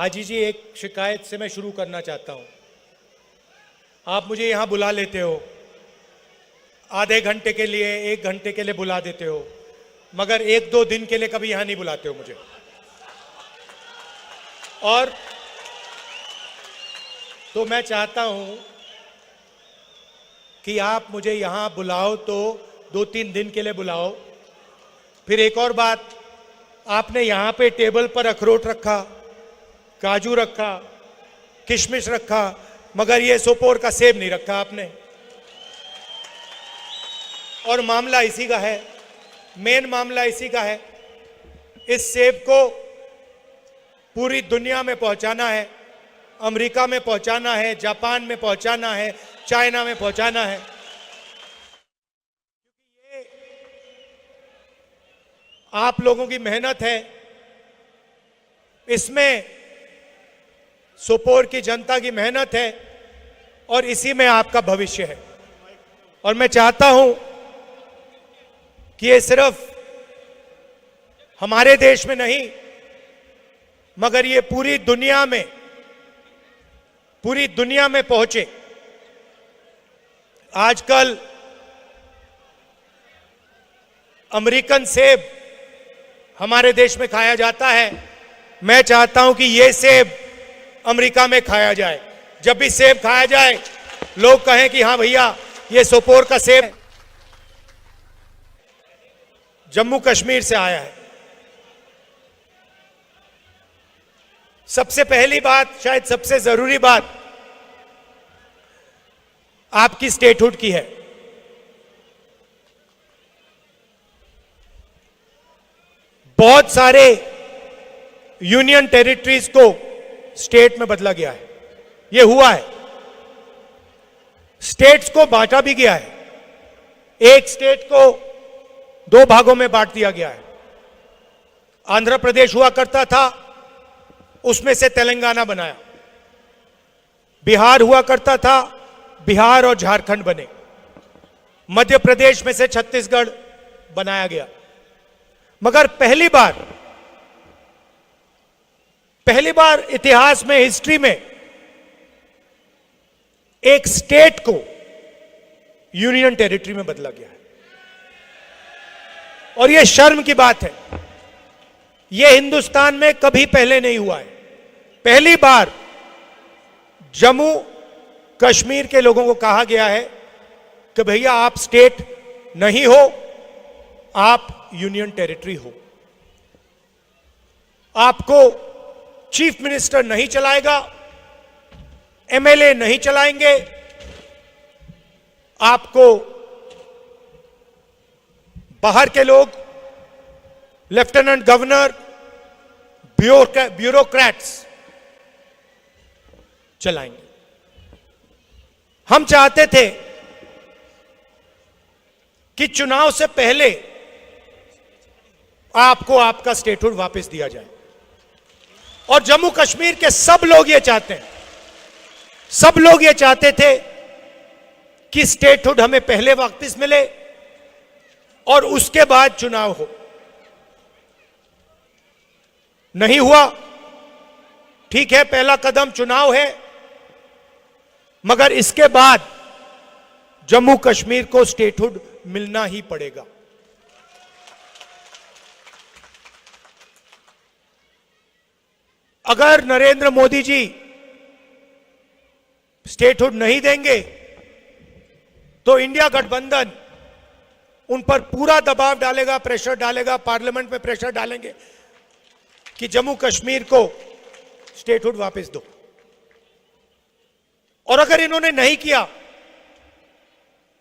हाजी जी, एक शिकायत से मैं शुरू करना चाहता हूं। आप मुझे यहां बुला लेते हो, आधे घंटे के लिए, 1 घंटे के लिए बुला देते हो, मगर 1-2 दिन के लिए कभी यहां नहीं बुलाते हो मुझे। और तो मैं चाहता हूं कि आप मुझे यहां बुलाओ तो 2-3 दिन के लिए बुलाओ। फिर एक और बात, आपने यहां पे टेबल पर अखरोट रखा, काजू रखा, किशमिश रखा, मगर ये सोपोर का सेब नहीं रखा आपने। और मामला इसी का है, मेन मामला इसी का है। इस सेब को पूरी दुनिया में पहुंचाना है, अमेरिका में पहुंचाना है, जापान में पहुंचाना है, चाइना में पहुंचाना है। ये आप लोगों की मेहनत है, इसमें सोपोर की जनता की मेहनत है और इसी में आपका भविष्य है। और मैं चाहता हूं कि ये सिर्फ हमारे देश में नहीं, मगर ये पूरी दुनिया में पहुंचे। आजकल अमेरिकन सेब हमारे देश में खाया जाता है। मैं चाहता हूं कि ये सेब अमेरिका में खाया जाए। जब भी सेब खाया जाए, लोग कहें कि हां भैया, ये सोपोर का सेब जम्मू कश्मीर से आया है। सबसे पहली बात, शायद सबसे जरूरी बात, आपकी स्टेटहुड की है। बहुत सारे यूनियन टेरिटरीज को स्टेट में बदला गया है, यह हुआ है। स्टेट्स को बांटा भी गया है। एक स्टेट को 2 भागों में बांट दिया गया है। आंध्र प्रदेश हुआ करता था, उसमें से तेलंगाना बनाया। बिहार हुआ करता था, बिहार और झारखंड बने। मध्य प्रदेश में से छत्तीसगढ़ बनाया गया। मगर पहली बार इतिहास में, हिस्ट्री में, एक स्टेट को यूनियन टेरिटरी में बदला गया है। और यह शर्म की बात है। यह हिंदुस्तान में कभी पहले नहीं हुआ है। पहली बार जम्मू कश्मीर के लोगों को कहा गया है कि भैया आप स्टेट नहीं हो, आप यूनियन टेरिटरी हो। आपको चीफ मिनिस्टर नहीं चलाएगा, एमएलए नहीं चलाएंगे, आपको बाहर के लोग, लेफ्टिनेंट गवर्नर, ब्यूरोक्रेट्स चलाएंगे। हम चाहते थे कि चुनाव से पहले आपको आपका स्टेटहुड वापस दिया जाए। और जम्मू कश्मीर के सब लोग ये चाहते हैं, सब लोग ये चाहते थे कि स्टेटहुड हमें पहले वापस मिले और उसके बाद चुनाव हो। नहीं हुआ, ठीक है, पहला कदम चुनाव है, मगर इसके बाद जम्मू कश्मीर को स्टेटहुड मिलना ही पड़ेगा। अगर नरेंद्र मोदी जी स्टेटहुड नहीं देंगे तो इंडिया गठबंधन उन पर पूरा दबाव डालेगा, प्रेशर डालेगा, पार्लियामेंट में प्रेशर डालेंगे कि जम्मू कश्मीर को स्टेटहुड वापस दो। और अगर इन्होंने नहीं किया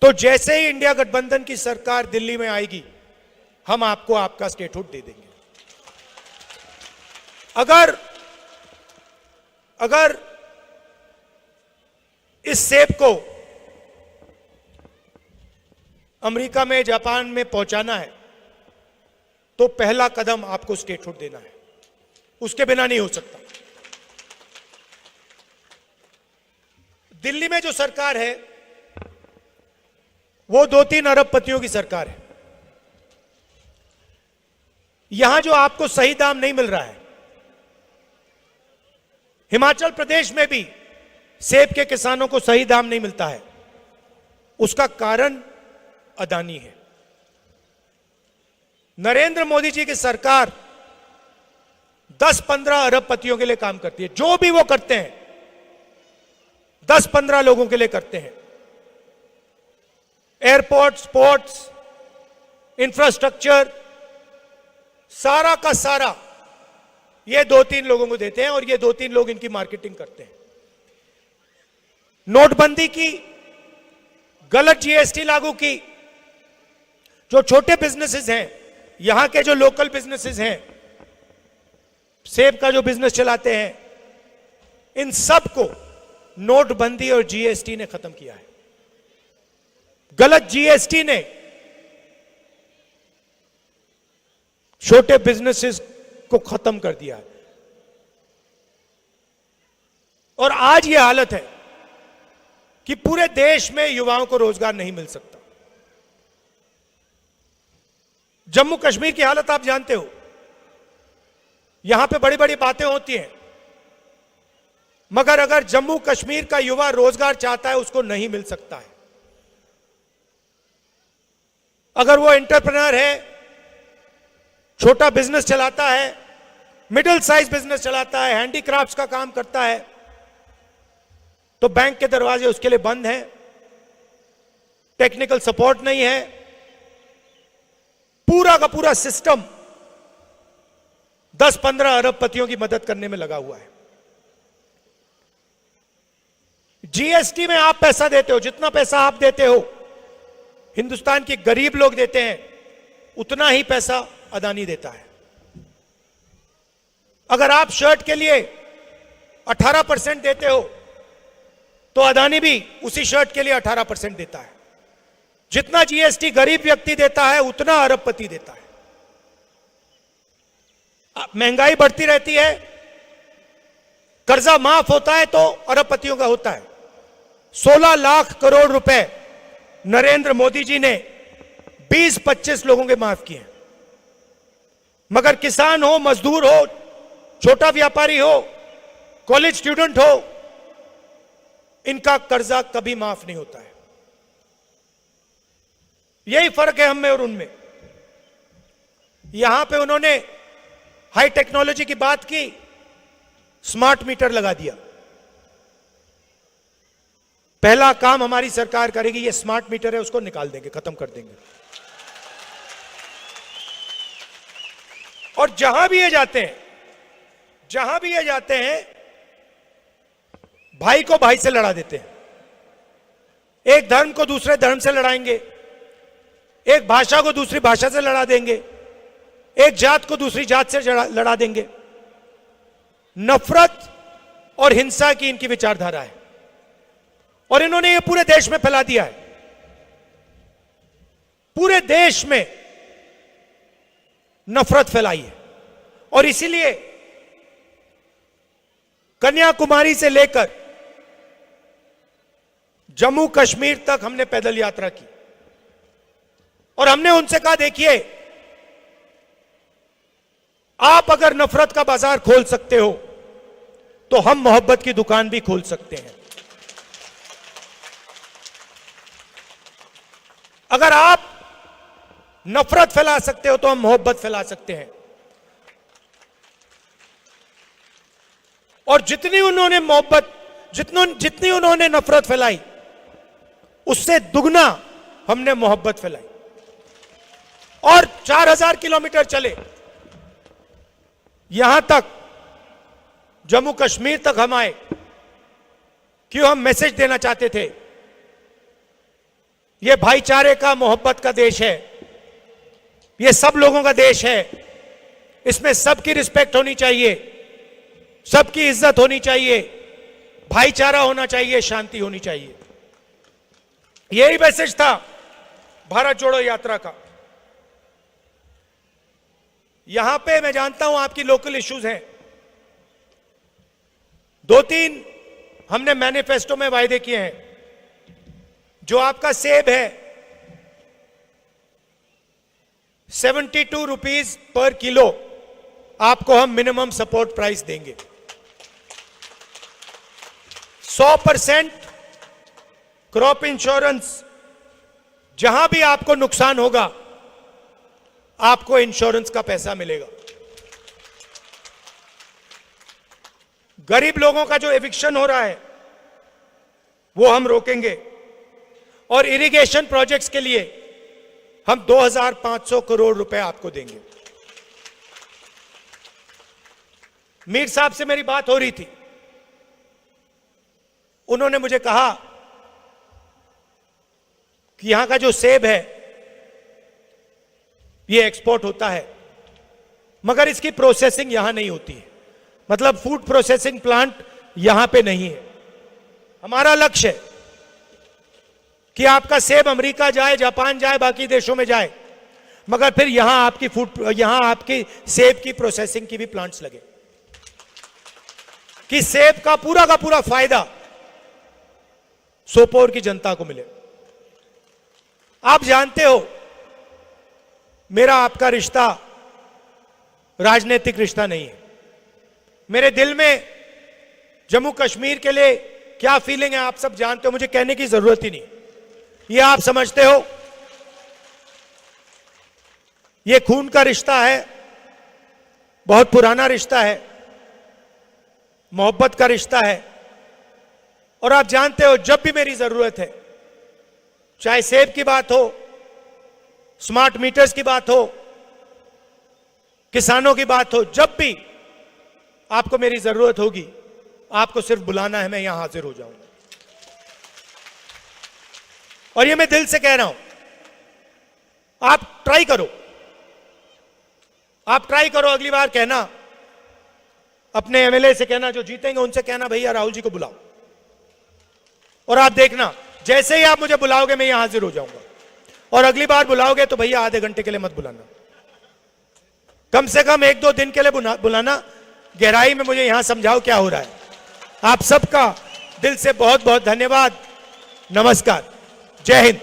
तो जैसे ही इंडिया गठबंधन की सरकार दिल्ली में आएगी, हम आपको आपका स्टेटहुड दे देंगे। अगर इस सेब को अमेरिका में, जापान में पहुंचाना है तो पहला कदम आपको स्टेटहुड देना है, उसके बिना नहीं हो सकता। दिल्ली में जो सरकार है वो 2-3 अरबपतियों की सरकार है। यहां जो आपको सही दाम नहीं मिल रहा है, हिमाचल प्रदेश में भी सेब के किसानों को सही दाम नहीं मिलता है। उसका कारण अदानी है। नरेंद्र मोदी जी की सरकार 10-15 अरबपतियों के लिए काम करती है। जो भी वो करते हैं 10-15 लोगों के लिए करते हैं। एयरपोर्ट्स, पोर्ट्स, इंफ्रास्ट्रक्चर, सारा का सारा ये 2-3 लोगों को देते हैं और ये 2-3 लोग इनकी मार्केटिंग करते हैं। नोटबंदी की, गलत जीएसटी लागू की, जो छोटे बिजनेसेस हैं, यहां के जो लोकल बिजनेसेस हैं, सेब का जो बिजनेस चलाते हैं, इन सब को नोटबंदी और जीएसटी ने खत्म किया है। गलत जीएसटी ने छोटे बिजनेसेस को खत्म कर दिया है और आज यह हालत है कि पूरे देश में युवाओं को रोजगार नहीं मिल सकता। जम्मू कश्मीर की हालत आप जानते हो। यहां पे बड़ी बड़ी बातें होती हैं, मगर अगर जम्मू कश्मीर का युवा रोजगार चाहता है उसको नहीं मिल सकता है। अगर वो एंटरप्रेन्योर है, छोटा बिजनेस चलाता है, मिडिल साइज बिजनेस चलाता है, हैंडीक्राफ्ट्स का काम करता है, तो बैंक के दरवाजे उसके लिए बंद हैं, टेक्निकल सपोर्ट नहीं है। पूरा का पूरा सिस्टम 10-15 अरबपतियों की मदद करने में लगा हुआ है। जीएसटी में आप पैसा देते हो, जितना पैसा आप देते हो हिंदुस्तान के गरीब लोग देते हैं, उतना ही पैसा अदानी देता है। अगर आप शर्ट के लिए 18% देते हो तो अदानी भी उसी शर्ट के लिए 18% देता है। जितना जीएसटी गरीब व्यक्ति देता है उतना अरबपति देता है। महंगाई बढ़ती रहती है, कर्जा माफ होता है तो अरबपतियों का होता है। 16 लाख करोड़ रुपए नरेंद्र मोदी जी ने 20-25 लोगों के माफ किए, मगर किसान हो, मजदूर हो, छोटा व्यापारी हो, कॉलेज स्टूडेंट हो, इनका कर्जा कभी माफ नहीं होता है। यही फर्क है हम में और उनमें। यहां पे उन्होंने हाई टेक्नोलॉजी की बात की, स्मार्ट मीटर लगा दिया। पहला काम हमारी सरकार करेगी, ये स्मार्ट मीटर है उसको निकाल देंगे, खत्म कर देंगे। और जहां भी ये जाते हैं, जहां भी ये जाते हैं, भाई को भाई से लड़ा देते हैं। एक धर्म को दूसरे धर्म से लड़ाएंगे, एक भाषा को दूसरी भाषा से लड़ा देंगे, एक जात को दूसरी जात से लड़ा देंगे। नफरत और हिंसा की इनकी विचारधारा है और इन्होंने ये पूरे देश में फैला दिया है। पूरे देश में नफरत फैलाई है और इसीलिए कन्याकुमारी से लेकर जम्मू कश्मीर तक हमने पैदल यात्रा की और हमने उनसे कहा, देखिए आप अगर नफरत का बाजार खोल सकते हो तो हम मोहब्बत की दुकान भी खोल सकते हैं। अगर आप नफरत फैला सकते हो तो हम मोहब्बत फैला सकते हैं। और जितनी उन्होंने मोहब्बत, जितनी उन्होंने नफरत फैलाई, उससे दुगना हमने मोहब्बत फैलाई। और 4000 किलोमीटर चले, यहां तक जम्मू कश्मीर तक हम आए। क्यों? हम मैसेज देना चाहते थे, यह भाईचारे का, मोहब्बत का देश है, यह सब लोगों का देश है, इसमें सबकी रिस्पेक्ट होनी चाहिए, सबकी इज्जत होनी चाहिए, भाईचारा होना चाहिए, शांति होनी चाहिए। यही मैसेज था भारत जोड़ो यात्रा का। यहां पे मैं जानता हूं आपकी लोकल इश्यूज हैं, 2-3 हमने मैनिफेस्टो में वायदे किए हैं। जो आपका सेब है 72 रुपीज पर किलो आपको हम मिनिमम सपोर्ट प्राइस देंगे। 100% क्रॉप इंश्योरेंस, जहां भी आपको नुकसान होगा आपको इंश्योरेंस का पैसा मिलेगा। गरीब लोगों का जो एविक्शन हो रहा है वो हम रोकेंगे, और इरिगेशन प्रोजेक्ट्स के लिए हम 2500 करोड़ रुपए आपको देंगे। मीर साहब से मेरी बात हो रही थी, उन्होंने मुझे कहा कि यहां का जो सेब है ये एक्सपोर्ट होता है, मगर इसकी प्रोसेसिंग यहां नहीं होती है, मतलब फूड प्रोसेसिंग प्लांट यहां पे नहीं है। हमारा लक्ष्य है कि आपका सेब अमेरिका जाए, जापान जाए, बाकी देशों में जाए, मगर फिर यहां आपकी सेब की प्रोसेसिंग की भी प्लांट्स लगे, कि सेब का पूरा फायदा सोपोर की जनता को मिले। आप जानते हो मेरा आपका रिश्ता राजनीतिक रिश्ता नहीं है। मेरे दिल में जम्मू कश्मीर के लिए क्या फीलिंग है आप सब जानते हो, मुझे कहने की जरूरत ही नहीं, ये आप समझते हो। ये खून का रिश्ता है, बहुत पुराना रिश्ता है, मोहब्बत का रिश्ता है, और आप जानते हो जब भी मेरी जरूरत है, चाहे सेब की बात हो, स्मार्ट मीटर्स की बात हो, किसानों की बात हो, जब भी आपको मेरी जरूरत होगी आपको सिर्फ बुलाना है, मैं यहां हाजिर हो जाऊंगा। और ये मैं दिल से कह रहा हूं, आप ट्राई करो, अगली बार कहना, अपने एमएलए से कहना, जो जीतेंगे उनसे कहना भैया राहुल जी को बुलाओ, और आप देखना जैसे ही आप मुझे बुलाओगे मैं यहां हाजिर हो जाऊंगा। और अगली बार बुलाओगे तो भैया आधे घंटे के लिए मत बुलाना, कम से कम 1-2 दिन के लिए बुलाना, गहराई में मुझे यहां समझाओ क्या हो रहा है। आप सबका दिल से बहुत बहुत धन्यवाद। नमस्कार, जय हिंद।